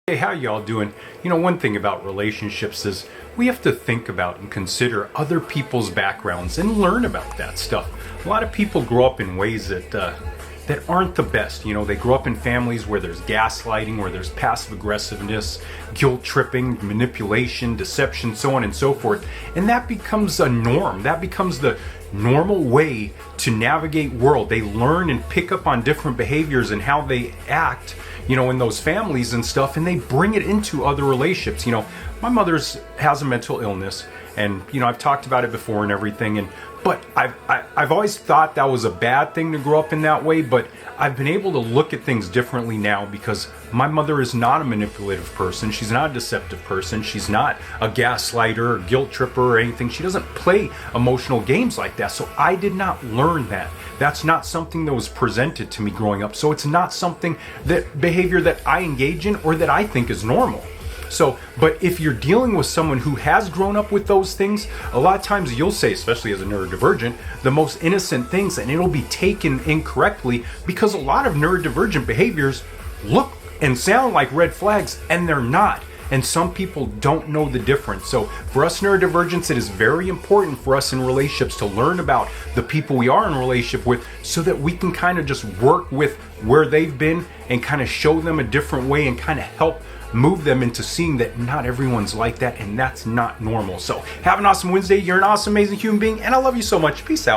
Hey, how y'all doing? One thing about relationships is we have to think about and consider other people's backgrounds and learn about that stuff. A lot of people grow up in ways that aren't the best. They grow up in families where there's gaslighting, where there's passive aggressiveness, guilt tripping, manipulation, deception, so on and so forth. And that becomes a norm. That becomes the normal way to navigate world. They learn and pick up on different behaviors and how they act, in those families and stuff, and they bring it into other relationships. My mother's has a mental illness, and I've talked about it before and everything, but I've always thought that was a bad thing to grow up in that way, but I've been able to look at things differently now because my mother is not a manipulative person. She's not a deceptive person. She's not a gaslighter or guilt tripper or anything. She doesn't play emotional games like that. So I did not learn that. That's not something that was presented to me growing up. So it's not something behavior that I engage in or that I think is normal. But if you're dealing with someone who has grown up with those things, a lot of times you'll say, especially as a neurodivergent, the most innocent things, and it'll be taken incorrectly because a lot of neurodivergent behaviors look and sound like red flags, and they're not. And some people don't know the difference. So for us neurodivergents, it is very important for us in relationships to learn about the people we are in a relationship with so that we can kind of just work with where they've been and kind of show them a different way and kind of help move them into seeing that not everyone's like that and that's not normal. So have an awesome Wednesday. You're an awesome, amazing human being, and I love you so much. Peace out.